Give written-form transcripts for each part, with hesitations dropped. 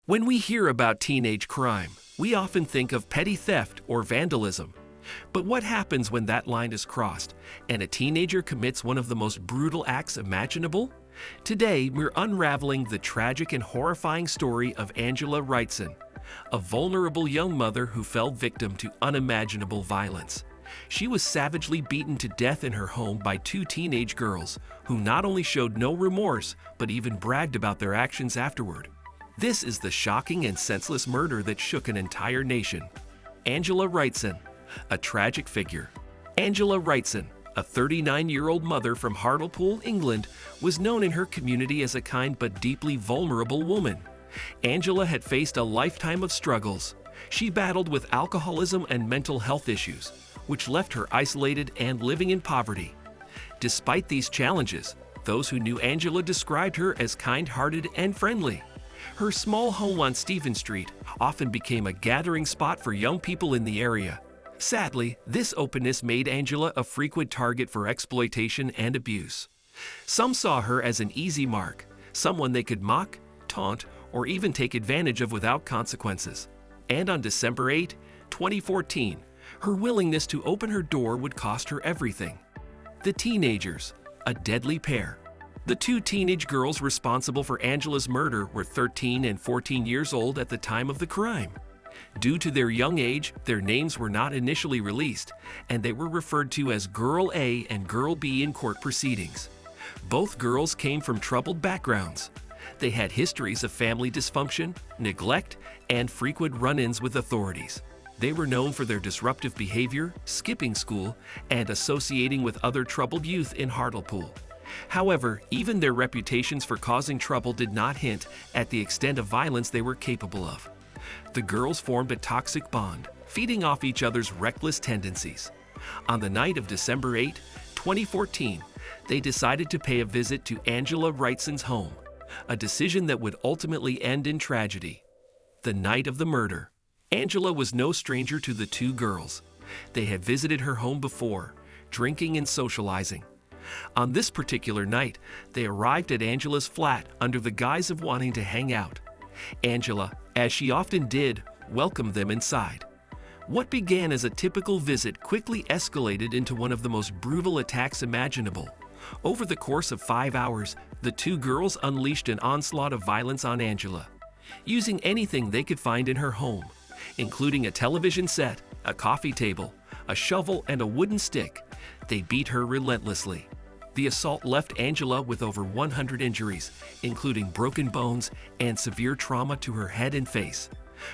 When we hear about teenage crime, we often think of petty theft or vandalism. But what happens when that line is crossed and a teenager commits one of the most brutal acts imaginable? Today, we're unraveling the tragic and horrifying story of Angela Wrightson, a vulnerable young mother who fell victim to unimaginable violence. She was savagely beaten to death in her home by two teenage girls who not only showed no remorse but even bragged about their actions afterward. This is the shocking and senseless murder that shook an entire nation. Angela Wrightson, a tragic figure. Angela Wrightson, a 39-year-old mother from Hartlepool, England, was known in her community as a kind but deeply vulnerable woman. Angela had faced a lifetime of struggles. She battled with alcoholism and mental health issues, which left her isolated and living in poverty. Despite these challenges, those who knew Angela described her as kind-hearted and friendly. Her small home on Stephen Street often became a gathering spot for young people in the area. Sadly, this openness made Angela a frequent target for exploitation and abuse. Some saw her as an easy mark, someone they could mock, taunt, or even take advantage of without consequences. And on December 8, 2014, her willingness to open her door would cost her everything. The teenagers, a deadly pair. The two teenage girls responsible for Angela's murder were 13 and 14 years old at the time of the crime. Due to their young age, their names were not initially released, and they were referred to as Girl A and Girl B in court proceedings. Both girls came from troubled backgrounds. They had histories of family dysfunction, neglect, and frequent run-ins with authorities. They were known for their disruptive behavior, skipping school, and associating with other troubled youth in Hartlepool. However, even their reputations for causing trouble did not hint at the extent of violence they were capable of. The girls formed a toxic bond, feeding off each other's reckless tendencies. On the night of December 8, 2014, they decided to pay a visit to Angela Wrightson's home, a decision that would ultimately end in tragedy. The night of the murder, Angela was no stranger to the two girls. They had visited her home before, drinking and socializing. On this particular night, they arrived at Angela's flat under the guise of wanting to hang out. Angela, as she often did, welcomed them inside. What began as a typical visit quickly escalated into one of the most brutal attacks imaginable. Over the course of 5 hours, the two girls unleashed an onslaught of violence on Angela, using anything they could find in her home, including a television set, a coffee table, a shovel, and a wooden stick. They beat her relentlessly. The assault left Angela with over 100 injuries, including broken bones and severe trauma to her head and face.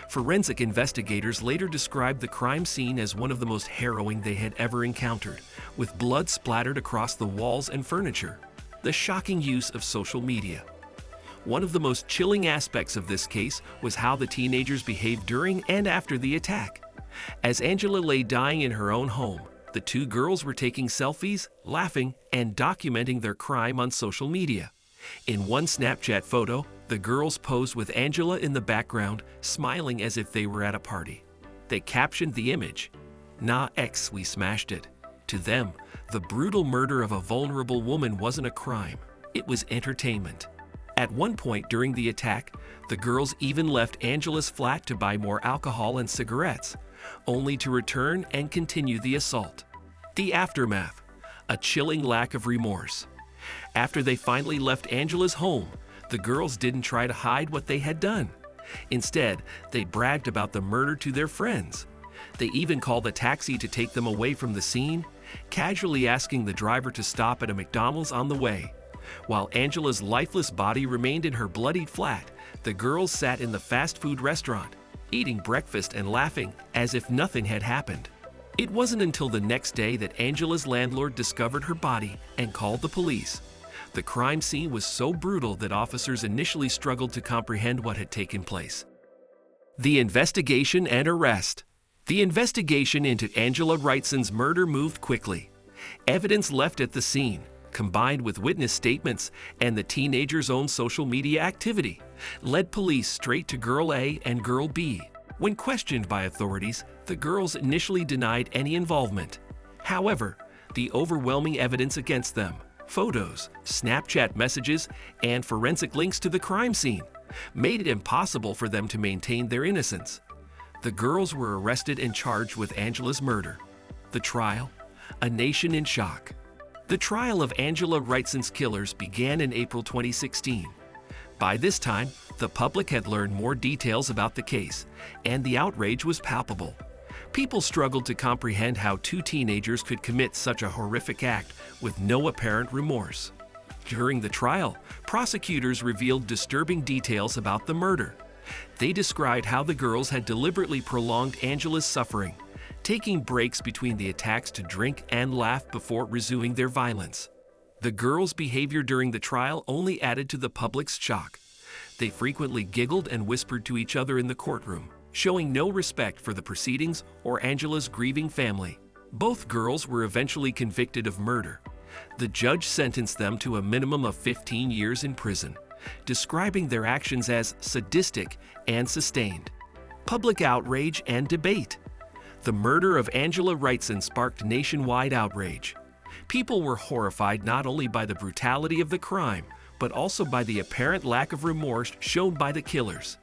Forensic investigators later described the crime scene as one of the most harrowing they had ever encountered, with blood splattered across the walls and furniture. The shocking use of social media. One of the most chilling aspects of this case was how the teenagers behaved during and after the attack. As Angela lay dying in her own home, the two girls were taking selfies, laughing, and documenting their crime on social media. In one Snapchat photo, the girls posed with Angela in the background, smiling as if they were at a party. They captioned the image, "Nah X, we smashed it." To them, the brutal murder of a vulnerable woman wasn't a crime, it was entertainment. At one point during the attack, the girls even left Angela's flat to buy more alcohol and cigarettes, only to return and continue the assault. The aftermath, a chilling lack of remorse. After they finally left Angela's home, the girls didn't try to hide what they had done. Instead, they bragged about the murder to their friends. They even called a taxi to take them away from the scene, casually asking the driver to stop at a McDonald's on the way. While Angela's lifeless body remained in her bloodied flat, the girls sat in the fast food restaurant, eating breakfast and laughing as if nothing had happened. It wasn't until the next day that Angela's landlord discovered her body and called the police. The crime scene was so brutal that officers initially struggled to comprehend what had taken place. The investigation and arrest. The investigation into Angela Wrightson's murder moved quickly. Evidence left at the scene, combined with witness statements and the teenagers' own social media activity, led police straight to Girl A and Girl B. When questioned by authorities, the girls initially denied any involvement. However, the overwhelming evidence against them, photos, Snapchat messages, and forensic links to the crime scene made it impossible for them to maintain their innocence. The girls were arrested and charged with Angela's murder. The trial, a nation in shock. The trial of Angela Wrightson's killers began in April 2016. By this time, the public had learned more details about the case, and the outrage was palpable. People struggled to comprehend how two teenagers could commit such a horrific act with no apparent remorse. During the trial, prosecutors revealed disturbing details about the murder. They described how the girls had deliberately prolonged Angela's suffering, taking breaks between the attacks to drink and laugh before resuming their violence. The girls' behavior during the trial only added to the public's shock. They frequently giggled and whispered to each other in the courtroom, showing no respect for the proceedings or Angela's grieving family. Both girls were eventually convicted of murder. The judge sentenced them to a minimum of 15 years in prison, describing their actions as sadistic and sustained. Public outrage and debate. The murder of Angela Wrightson sparked nationwide outrage. People were horrified not only by the brutality of the crime, but also by the apparent lack of remorse shown by the killers.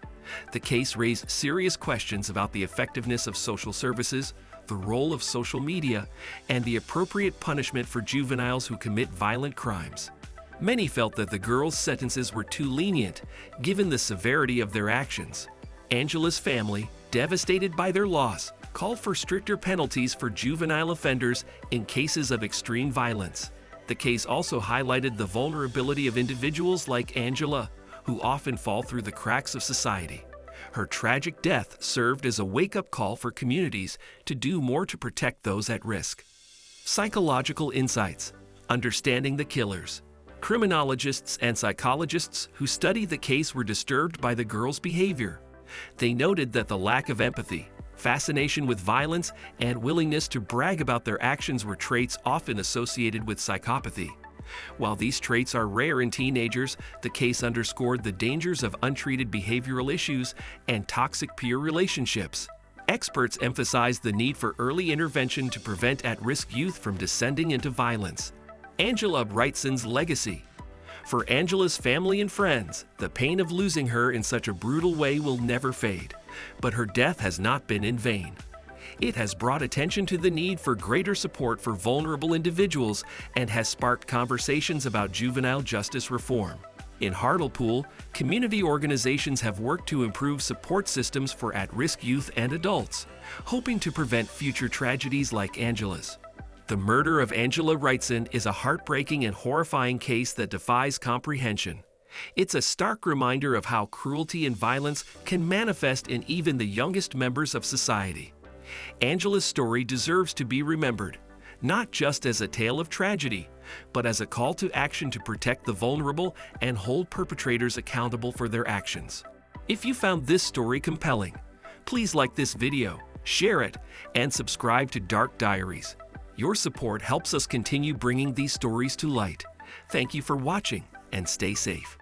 The case raised serious questions about the effectiveness of social services, the role of social media, and the appropriate punishment for juveniles who commit violent crimes. Many felt that the girls' sentences were too lenient, given the severity of their actions. Angela's family, devastated by their loss, called for stricter penalties for juvenile offenders in cases of extreme violence. The case also highlighted the vulnerability of individuals like Angela, who often fall through the cracks of society. Her tragic death served as a wake-up call for communities to do more to protect those at risk. Psychological insights. Understanding the killers. Criminologists and psychologists who studied the case were disturbed by the girls' behavior. They noted that the lack of empathy, fascination with violence, and willingness to brag about their actions were traits often associated with psychopathy. While these traits are rare in teenagers, the case underscored the dangers of untreated behavioral issues and toxic peer relationships. Experts emphasized the need for early intervention to prevent at-risk youth from descending into violence. Angela Wrightson's legacy. For Angela's family and friends, the pain of losing her in such a brutal way will never fade. But her death has not been in vain. It has brought attention to the need for greater support for vulnerable individuals and has sparked conversations about juvenile justice reform. In Hartlepool, community organizations have worked to improve support systems for at-risk youth and adults, hoping to prevent future tragedies like Angela's. The murder of Angela Wrightson is a heartbreaking and horrifying case that defies comprehension. It's a stark reminder of how cruelty and violence can manifest in even the youngest members of society. Angela's story deserves to be remembered, not just as a tale of tragedy, but as a call to action to protect the vulnerable and hold perpetrators accountable for their actions. If you found this story compelling, please like this video, share it, and subscribe to Dark Diaries. Your support helps us continue bringing these stories to light. Thank you for watching, and stay safe.